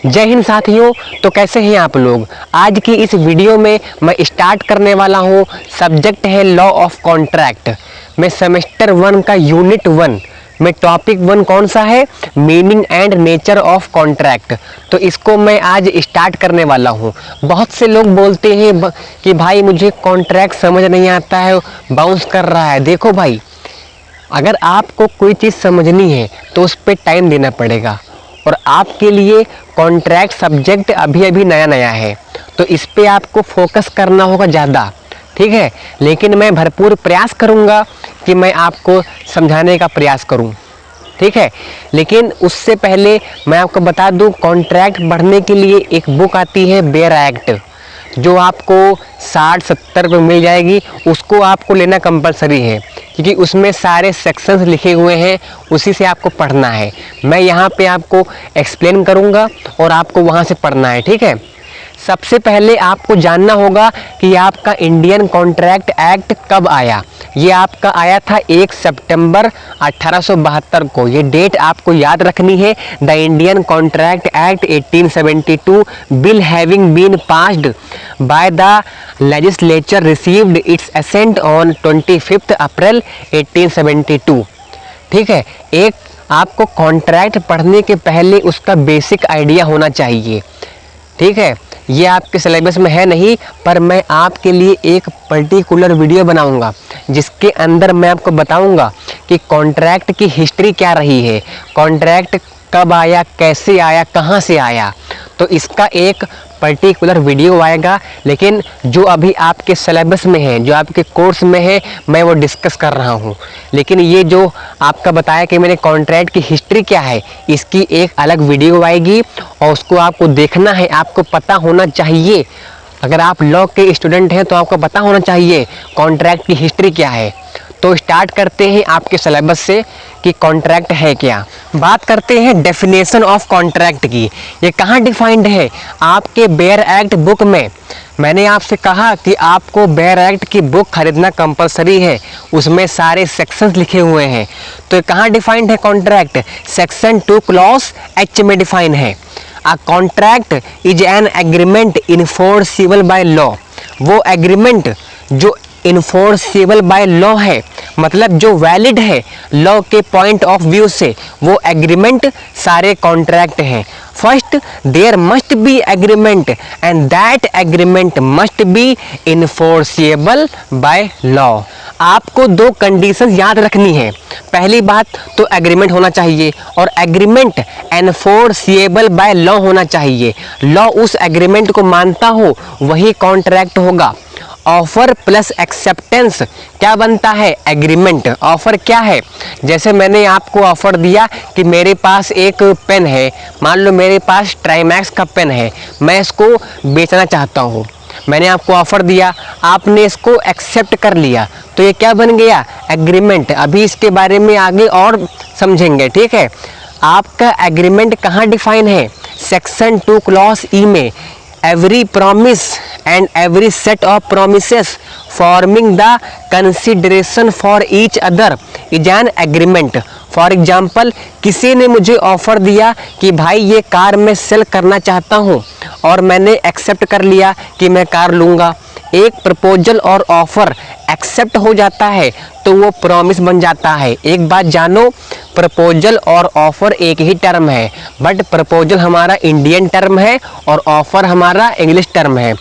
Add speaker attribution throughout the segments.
Speaker 1: जय हिंद साथियों। तो कैसे हैं आप लोग। आज की इस वीडियो में मैं स्टार्ट करने वाला हूं। सब्जेक्ट है लॉ ऑफ कॉन्ट्रैक्ट में सेमेस्टर 1 का यूनिट 1 में टॉपिक 1 कौन सा है, meaning and nature of contract. तो इसको मैं आज स्टार्ट करने वाला हूं। बहुत से लोग बोलते हैं कि भाई मुझे कॉन्ट्रैक्ट समझ नहीं आता है, बाउंस कर रहा है। देखो भाई, अगर आपको कोई चीज़ समझनी है तो उस पर टाइम देना पड़ेगा, और आपके लिए कॉन्ट्रैक्ट सब्जेक्ट अभी अभी नया नया है, तो इस पे आपको फोकस करना होगा ज़्यादा, ठीक है। लेकिन मैं भरपूर प्रयास करूँगा कि मैं आपको समझाने का प्रयास करूँ, ठीक है। लेकिन उससे पहले मैं आपको बता दूँ, कॉन्ट्रैक्ट पढ़ने के लिए एक बुक आती है बेयर एक्ट, जो आपको 60-70 रुपये मिल जाएगी। उसको आपको लेना कंपलसरी है, क्योंकि उसमें सारे सेक्शंस लिखे हुए हैं, उसी से आपको पढ़ना है। मैं यहाँ पे आपको एक्सप्लेन करूँगा और आपको वहाँ से पढ़ना है, ठीक है। सबसे पहले आपको जानना होगा कि आपका इंडियन कॉन्ट्रैक्ट एक्ट कब आया। ये आपका आया था 1 सितंबर 1872 को। ये डेट आपको याद रखनी है। The Indian contract act 1872 bill having been passed by the legislature received its assent on 25 April 1872, ठीक है। एक आपको कॉन्ट्रैक्ट पढ़ने के पहले उसका बेसिक आइडिया होना चाहिए, ठीक है। ये आपके सिलेबस में है नहीं, पर मैं आपके लिए एक पर्टिकुलर वीडियो बनाऊंगा जिसके अंदर मैं आपको बताऊंगा कि कॉन्ट्रैक्ट की हिस्ट्री क्या रही है, कॉन्ट्रैक्ट कब आया, कैसे आया, कहाँ से आया। तो इसका एक पर्टिकुलर वीडियो आएगा। लेकिन जो अभी आपके सिलेबस में है, जो आपके कोर्स में है, मैं वो डिस्कस कर रहा हूँ। लेकिन ये जो आपका बताया कि मैंने कॉन्ट्रैक्ट की हिस्ट्री क्या है, इसकी एक अलग वीडियो आएगी और उसको आपको देखना है। आपको पता होना चाहिए, अगर आप लॉ के स्टूडेंट हैं तो आपको पता होना चाहिए कॉन्ट्रैक्ट की हिस्ट्री क्या है। तो स्टार्ट करते हैं आपके सिलेबस से कि कॉन्ट्रैक्ट है क्या। बात करते हैं डेफिनेशन ऑफ कॉन्ट्रैक्ट की। ये कहाँ डिफाइंड है, आपके बेयर एक्ट बुक में। मैंने आपसे कहा कि आपको बेयर एक्ट की बुक खरीदना कंपलसरी है, उसमें सारे सेक्शंस लिखे हुए हैं। तो कहाँ डिफाइंड है कॉन्ट्रैक्ट, सेक्शन 2 क्लॉज H में डिफाइन है। A contract is an agreement enforceable by law. वो एग्रीमेंट जो इन्फोर्सिबल बाय लॉ है, मतलब जो वैलिड है लॉ के पॉइंट ऑफ व्यू से, वो एग्रीमेंट सारे कॉन्ट्रैक्ट हैं। First, there must be agreement and that agreement must be enforceable by law. आपको 2 कंडीशन याद रखनी है। पहली बात तो एग्रीमेंट होना चाहिए, और एग्रीमेंट एनफोर्सिएबल बाय लॉ होना चाहिए। लॉ उस एग्रीमेंट को मानता हो वही कॉन्ट्रैक्ट होगा। ऑफर प्लस एक्सेप्टेंस क्या बनता है, एग्रीमेंट। ऑफर क्या है, जैसे मैंने आपको ऑफर दिया कि मेरे पास एक पेन है, मान लो मेरे पास ट्राइमैक्स का पेन है, मैं इसको बेचना चाहता हूँ। मैंने आपको ऑफर दिया, आपने इसको एक्सेप्ट कर लिया, तो ये क्या बन गया, एग्रीमेंट। अभी इसके बारे में आगे और समझेंगे, ठीक है। आपका एग्रीमेंट कहाँ डिफाइन है, सेक्शन 2 क्लॉज E में। Every promise and every set of promises forming the consideration for each other is an agreement. For example, किसी ने मुझे ऑफ़र दिया कि भाई ये कार मैं सेल करना चाहता हूँ, और मैंने एक्सेप्ट कर लिया कि मैं कार लूँगा। एक प्रपोजल और ऑफ़र एक्सेप्ट हो जाता है तो वो प्रॉमिस बन जाता है। एक बात जानो, प्रपोजल और ऑफ़र एक ही टर्म है, बट प्रपोजल हमारा इंडियन टर्म है और ऑफ़र हमारा इंग्लिश टर्म है।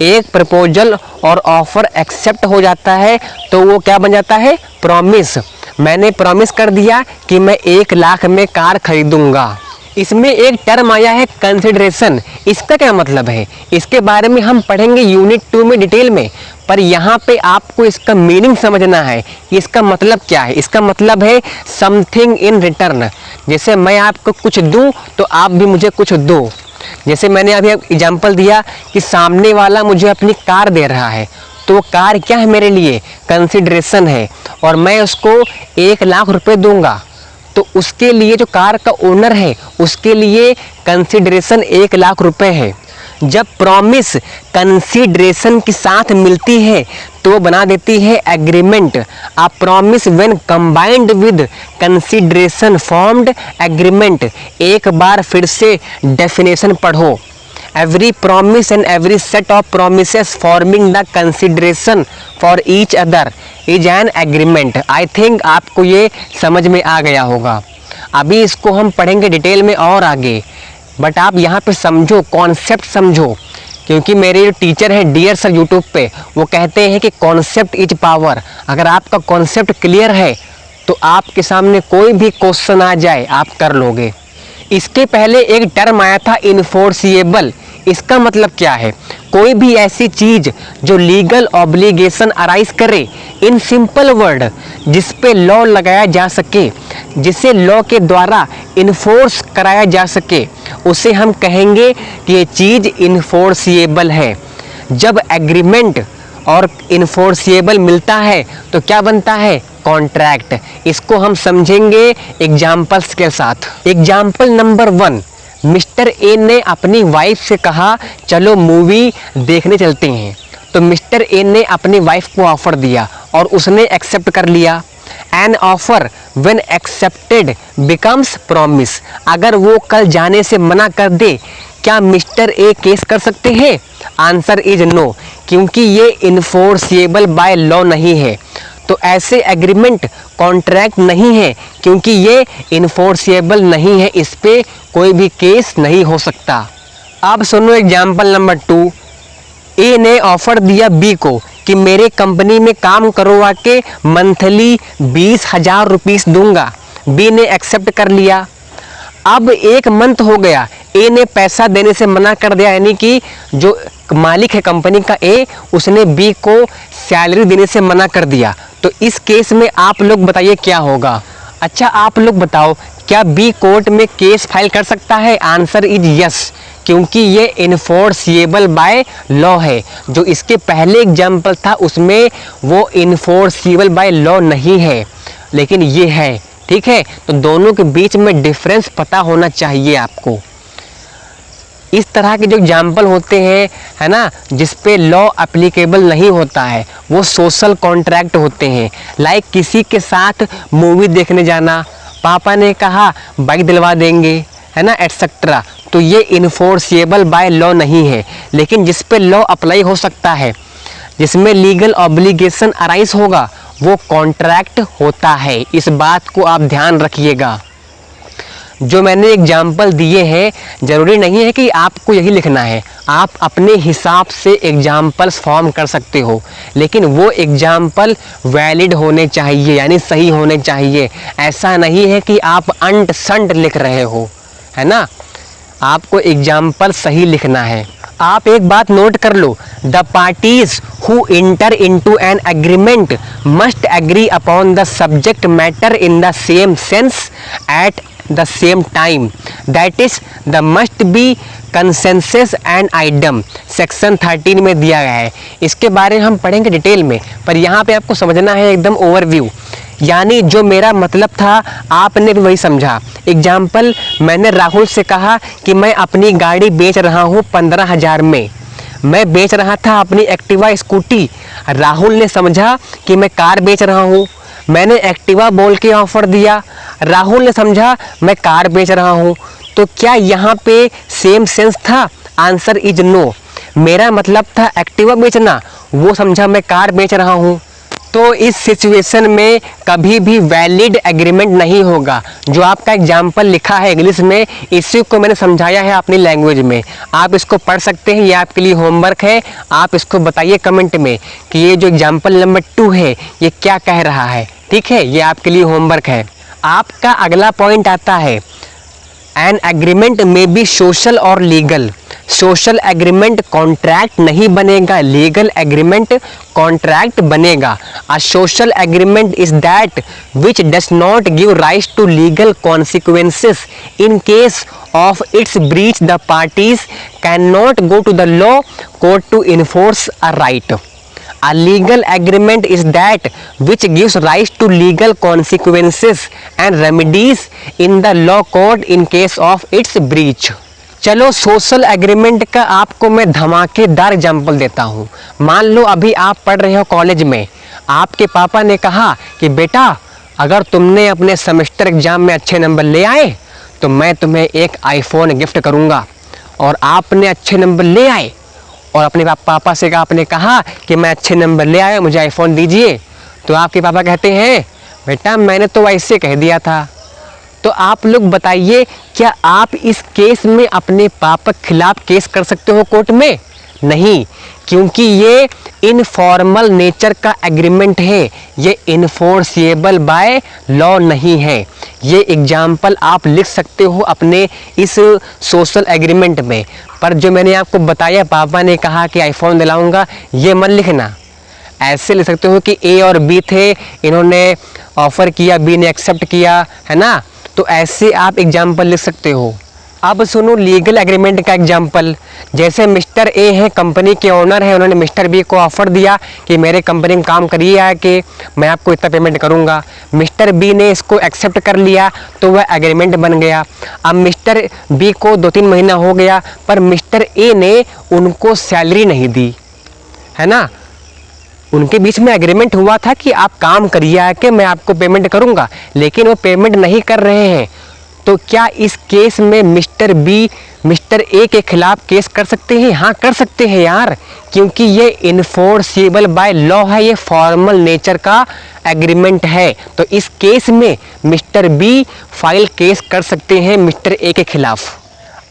Speaker 1: एक प्रपोजल और ऑफ़र एक्सेप्ट हो जाता है तो वो क्या बन जाता है, प्रॉमिस। मैंने प्रॉमिस कर दिया कि मैं 1 लाख में कार खरीदूंगा। इसमें एक टर्म आया है कंसिडरेशन। इसका क्या मतलब है, इसके बारे में हम पढ़ेंगे यूनिट 2 में डिटेल में, पर यहाँ पे आपको इसका मीनिंग समझना है कि इसका मतलब क्या है। इसका मतलब है समथिंग इन रिटर्न। जैसे मैं आपको कुछ दूँ तो आप भी मुझे कुछ दो। जैसे मैंने अभी एग्जाम्पल दिया कि सामने वाला मुझे अपनी कार दे रहा है, तो कार क्या है मेरे लिए, कंसिडरेशन है, और मैं उसको 1 लाख रुपए दूंगा। तो उसके लिए जो कार का ओनर है उसके लिए कंसिडरेशन 1 लाख रुपए है। जब प्रॉमिस कंसीडरेशन के साथ मिलती है तो बना देती है agreement. A promise when combined with consideration formed agreement. एक बार फिर से डेफिनेशन पढ़ो। Every promise and every set of promises forming the consideration for each other is an agreement. I think आपको ये समझ में आ गया होगा। अभी इसको हम पढ़ेंगे डिटेल में और आगे, बट आप यहाँ पे समझो, कॉन्सेप्ट समझो, क्योंकि मेरे जो टीचर हैं डियर सर यूट्यूब पे, वो कहते हैं कि कॉन्सेप्ट इज पावर। अगर आपका कॉन्सेप्ट क्लियर है तो आपके सामने कोई भी क्वेश्चन आ जाए आप कर लोगे। इसके पहले एक टर्म आया था इन्फोर्सिएबल। इसका मतलब क्या है? कोई भी ऐसी चीज जो लीगल ऑब्लिगेशन अराइज करे, इन सिंपल वर्ड जिस पे लॉ लगाया जा सके, जिसे लॉ के द्वारा इन्फोर्स कराया जा सके, उसे हम कहेंगे कि ये चीज इन्फोर्सिएबल है। जब एग्रीमेंट और इन्फोर्सिएबल मिलता है तो क्या बनता है? कॉन्ट्रैक्ट। इसको हम समझेंगे एग्जाम्पल्स के साथ। एग्जाम्पल नंबर 1, मिस्टर ए ने अपनी वाइफ से कहा चलो मूवी देखने चलते हैं। तो मिस्टर ए ने अपनी वाइफ को ऑफर दिया और उसने एक्सेप्ट कर लिया। An offer when accepted becomes promise. अगर वो कल जाने से मना कर दे, क्या मिस्टर ए केस कर सकते हैं? आंसर इज नो, क्योंकि ये इन्फोर्सिएबल बाय लॉ नहीं है। तो ऐसे एग्रीमेंट कॉन्ट्रैक्ट नहीं है, क्योंकि ये इन्फोर्सिएबल नहीं है, इस पे कोई भी केस नहीं हो सकता। अब सुनो एग्जाम्पल नंबर 2। ए ने ऑफर दिया बी को कि मेरे कंपनी में काम करवा के मंथली 20,000 रुपीस दूंगा। बी ने एक्सेप्ट कर लिया। अब 1 मंथ हो गया, ए ने पैसा देने से मना कर दिया, यानी कि जो मालिक है कंपनी का ए, उसने बी को सैलरी देने से मना कर दिया। तो इस केस में आप लोग बताइए क्या होगा? अच्छा आप लोग बताओ, क्या बी कोर्ट में केस फाइल कर सकता है? आंसर इज यस, क्योंकि ये इन्फोर्सिएबल बाय लॉ है। जो इसके पहले एग्जाम्पल था उसमें वो इन्फोर्सिएबल बाय लॉ नहीं है, लेकिन ये है। ठीक है, तो दोनों के बीच में डिफरेंस पता होना चाहिए आपको। इस तरह के जो एग्जाम्पल होते हैं, है ना, जिस पे लॉ एप्लीकेबल नहीं होता है, वो सोशल कॉन्ट्रैक्ट होते हैं। लाइक किसी के साथ मूवी देखने जाना, पापा ने कहा बाइक दिलवा देंगे, है ना, एटसेट्रा। तो ये इन्फोर्सिएबल बाय लॉ नहीं है, लेकिन जिस पे लॉ अप्लाई हो सकता है, जिसमें लीगल ऑब्लिगेशन अराइज होगा, वो कॉन्ट्रैक्ट होता है। इस बात को आप ध्यान रखिएगा। जो मैंने एग्जाम्पल दिए हैं, ज़रूरी नहीं है कि आपको यही लिखना है, आप अपने हिसाब से एग्जाम्पल्स फॉर्म कर सकते हो, लेकिन वो एग्जाम्पल वैलिड होने चाहिए, यानी सही होने चाहिए। ऐसा नहीं है कि आप अंट संट लिख रहे हो, है ना, आपको एग्जाम्पल सही लिखना है। आप एक बात नोट कर लो, the parties who enter into an agreement must agree upon the subject matter in the same sense at the same time, that is the must be consensus and item section 13 में दिया गया है। इसके बारे में हम पढ़ेंगे डिटेल में, पर यहाँ पे आपको समझना है एकदम ओवरव्यू। यानी जो मेरा मतलब था आपने भी वही समझा। एग्जाम्पल, मैंने राहुल से कहा कि मैं अपनी गाड़ी बेच रहा हूँ 15,000 में। मैं बेच रहा था अपनी एक्टिवा स्कूटी, राहुल ने समझा कि मैं कार बेच रहा हूँ। मैंने एक्टिवा बोल के ऑफर दिया, राहुल ने समझा मैं कार बेच रहा हूँ। तो क्या यहाँ पे सेम सेंस था? Answer is no. मेरा मतलब था एक्टिवा बेचना, वो समझा मैं कार बेच रहा हूँ। तो इस सिचुएशन में कभी भी वैलिड एग्रीमेंट नहीं होगा। जो आपका एग्जाम्पल लिखा है इंग्लिश में, इसी को मैंने समझाया है अपनी लैंग्वेज में। आप इसको पढ़ सकते हैं, ये आपके लिए होमवर्क है। आप इसको बताइए कमेंट में कि ये जो एग्जाम्पल नंबर 2 है ये क्या कह रहा है। ठीक है, ये आपके लिए होमवर्क है। आपका अगला पॉइंट आता है, an agreement may be social और लीगल। सोशल एग्रीमेंट कॉन्ट्रैक्ट नहीं बनेगा, लीगल एग्रीमेंट कॉन्ट्रैक्ट बनेगा। A social agreement is that which does not give right to legal consequences in case of its breach the parties cannot go to the law court to enforce a right. A legal agreement is that which gives rise to legal consequences and remedies in the law court in case of its breach. चलो social agreement का आपको मैं धमाकेदार example देता हूँ। मान लो अभी आप पढ़ रहे हो कॉलेज में, आपके पापा ने कहा कि बेटा अगर तुमने अपने सेमेस्टर एग्जाम में अच्छे नंबर ले आए तो मैं तुम्हें एक आईफोन गिफ्ट करूँगा। और आपने अच्छे नंबर ले आए और अपने पापा से आपने कहा कि मैं अच्छे नंबर ले आया, मुझे आईफोन दीजिए। तो आपके पापा कहते हैं बेटा मैंने तो ऐसे कह दिया था। तो आप लोग बताइए, क्या आप इस केस में अपने पापा के खिलाफ केस कर सकते हो कोर्ट में? नहीं, क्योंकि ये इनफॉर्मल नेचर का एग्रीमेंट है, ये इन्फोर्सिएबल बाय लॉ नहीं है। ये एग्जाम्पल आप लिख सकते हो अपने इस सोशल एग्रीमेंट में, पर जो मैंने आपको बताया पापा ने कहा कि आईफोन दिलाऊंगा, ये मत लिखना। ऐसे लिख सकते हो कि ए और बी थे, इन्होंने ऑफ़र किया, बी ने एक्सेप्ट किया, है ना। तो ऐसे आप एग्जाम्पल लिख सकते हो। अब सुनो लीगल एग्रीमेंट का एग्जाम्पल। जैसे मिस्टर ए है, कंपनी के ओनर हैं, उन्होंने मिस्टर बी को ऑफ़र दिया कि मेरे कंपनी में काम करिए आके, मैं आपको इतना पेमेंट करूंगा। मिस्टर बी ने इसको एक्सेप्ट कर लिया तो वह एग्रीमेंट बन गया। अब मिस्टर बी को 2-3 महीना हो गया, पर मिस्टर ए ने उनको सैलरी नहीं दी, है ना। उनके बीच में एग्रीमेंट हुआ था कि आप काम करिए आके, मैं आपको पेमेंट करूंगा, लेकिन वो पेमेंट नहीं कर रहे हैं। तो क्या इस केस में मिस्टर बी मिस्टर ए के खिलाफ केस कर सकते हैं? हाँ कर सकते हैं यार, क्योंकि ये इन्फोर्सिबल बाय लॉ है, ये फॉर्मल नेचर का एग्रीमेंट है। तो इस केस में मिस्टर बी फाइल केस कर सकते हैं मिस्टर ए के खिलाफ।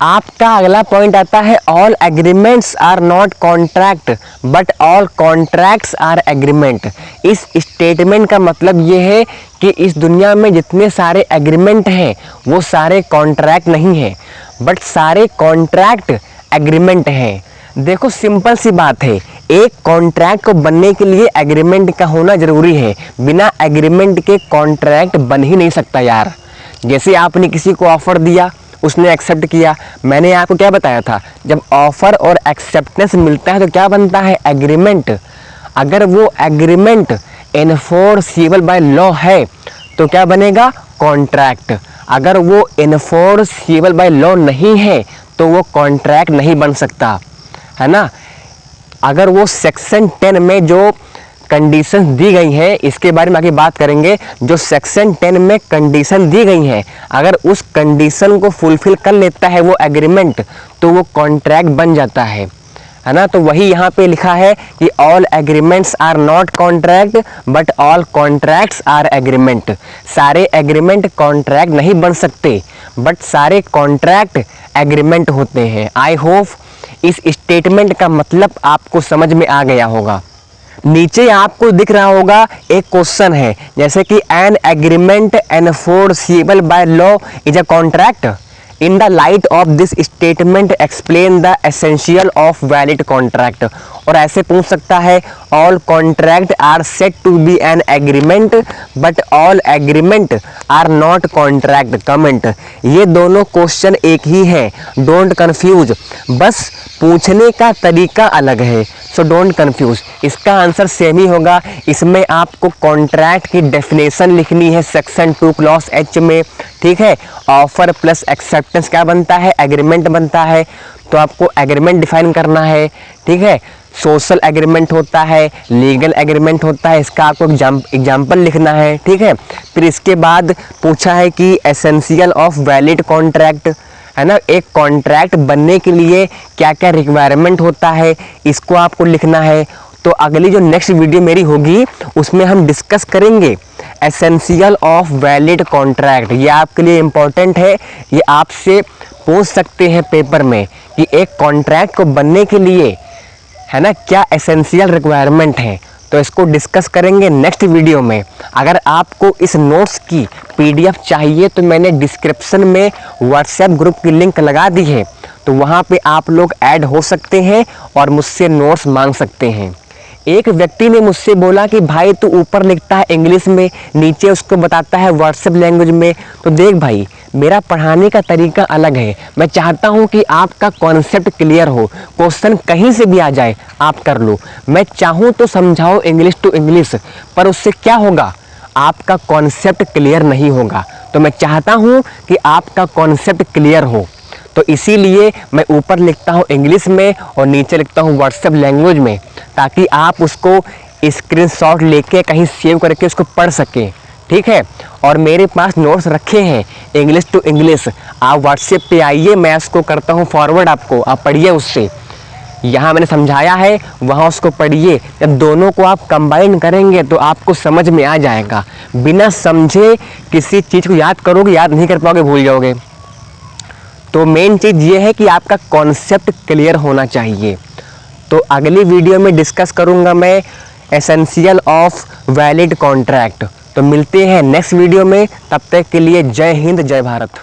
Speaker 1: आपका अगला पॉइंट आता है all agreements are not contract but all contracts are agreement. इस स्टेटमेंट का मतलब ये है कि इस दुनिया में जितने सारे एग्रीमेंट हैं वो सारे कॉन्ट्रैक्ट नहीं हैं, बट सारे कॉन्ट्रैक्ट एग्रीमेंट हैं। देखो सिंपल सी बात है, एक कॉन्ट्रैक्ट को बनने के लिए एग्रीमेंट का होना ज़रूरी है। बिना एग्रीमेंट के कॉन्ट्रैक्ट बन ही नहीं सकता यार। जैसे आपने किसी को ऑफ़र दिया, उसने एक्सेप्ट किया, मैंने आपको क्या बताया था, जब ऑफ़र और एक्सेप्टेंस मिलता है तो क्या बनता है? एग्रीमेंट। अगर वो एग्रीमेंट इन्फोर्सिबल बाय लॉ है तो क्या बनेगा? कॉन्ट्रैक्ट। अगर वो इन्फोर्सिबल बाय लॉ नहीं है तो वो कॉन्ट्रैक्ट नहीं बन सकता, है ना। अगर वो सेक्शन 10 में जो कंडीशन दी गई हैं, इसके बारे में आगे बात करेंगे, जो सेक्शन 10 में कंडीशन दी गई हैं, अगर उस कंडीशन को फुलफिल कर लेता है वो एग्रीमेंट तो वो कॉन्ट्रैक्ट बन जाता है ना। तो वही यहाँ पे लिखा है कि all agreements are not contract but all contracts are agreement. सारे एग्रीमेंट कॉन्ट्रैक्ट नहीं बन सकते, बट सारे कॉन्ट्रैक्ट एग्रीमेंट होते हैं। आई होप इस स्टेटमेंट का मतलब आपको समझ में आ गया होगा। नीचे आपको दिख रहा होगा एक क्वेश्चन है, जैसे कि an agreement enforceable by law is a contract. In the light of this statement explain the essential of valid contract. और ऐसे पूछ सकता है all contract are set to be an agreement but all agreement are not contract. Comment. ये दोनों question एक ही है, don't confuse, बस पूछने का तरीका अलग है, सो डोंट कंफ्यूज। इसका आंसर सेम ही होगा। इसमें आपको कॉन्ट्रैक्ट की डेफिनेशन लिखनी है सेक्शन 2 क्लॉज H में, ठीक है। ऑफर प्लस एक्सेप्टेंस क्या बनता है? एग्रीमेंट बनता है। तो आपको एग्रीमेंट डिफाइन करना है, ठीक है। सोशल एग्रीमेंट होता है, लीगल एग्रीमेंट होता है, इसका आपको एग्जाम्पल लिखना है, ठीक है। फिर इसके बाद पूछा है कि एसेंशियल ऑफ वैलिड कॉन्ट्रैक्ट, है ना। एक कॉन्ट्रैक्ट बनने के लिए क्या क्या रिक्वायरमेंट होता है, इसको आपको लिखना है। तो अगली जो नेक्स्ट वीडियो मेरी होगी उसमें हम डिस्कस करेंगे एसेंशियल ऑफ वैलिड कॉन्ट्रैक्ट। ये आपके लिए इम्पोर्टेंट है, ये आपसे पूछ सकते हैं पेपर में कि एक कॉन्ट्रैक्ट को बनने के लिए, है ना, क्या एसेंशियल रिक्वायरमेंट है। तो इसको डिस्कस करेंगे नेक्स्ट वीडियो में। अगर आपको इस नोट्स की PDF चाहिए तो मैंने डिस्क्रिप्शन में व्हाट्सएप ग्रुप की लिंक लगा दी है, तो वहाँ पे आप लोग ऐड हो सकते हैं और मुझसे नोट्स मांग सकते हैं। एक व्यक्ति ने मुझसे बोला कि भाई तू ऊपर लिखता है इंग्लिश में, नीचे उसको बताता है व्हाट्सएप लैंग्वेज में। तो देख भाई, मेरा पढ़ाने का तरीका अलग है। मैं चाहता हूं कि आपका कॉन्सेप्ट क्लियर हो, क्वेश्चन कहीं से भी आ जाए आप कर लो। मैं चाहूं तो समझाओ इंग्लिश टू इंग्लिश, पर उससे क्या होगा, आपका कॉन्सेप्ट क्लियर नहीं होगा। तो मैं चाहता हूं कि आपका कॉन्सेप्ट क्लियर हो। तो इसीलिए मैं ऊपर लिखता हूँ इंग्लिश में और नीचे लिखता हूँ व्हाट्सएप लैंग्वेज में, ताकि आप उसको स्क्रीनशॉट लेके कहीं सेव करके उसको पढ़ सकें। ठीक है, और मेरे पास नोट्स रखे हैं इंग्लिश टू इंग्लिश। आप व्हाट्सएप पे आइए, मैं उसको करता हूँ फॉरवर्ड आपको, आप पढ़िए उससे। यहाँ मैंने समझाया है, वहाँ उसको पढ़िए। जब दोनों को आप कंबाइन करेंगे तो आपको समझ में आ जाएगा। बिना समझे किसी चीज़ को याद करोगे, याद नहीं कर पाओगे, भूल जाओगे। तो मेन चीज़ ये है कि आपका कॉन्सेप्ट क्लियर होना चाहिए। तो अगली वीडियो में डिस्कस करूँगा मैं एसेंशियल ऑफ वैलिड कॉन्ट्रैक्ट। तो मिलते हैं नेक्स्ट वीडियो में, तब तक के लिए जय हिंद, जय भारत।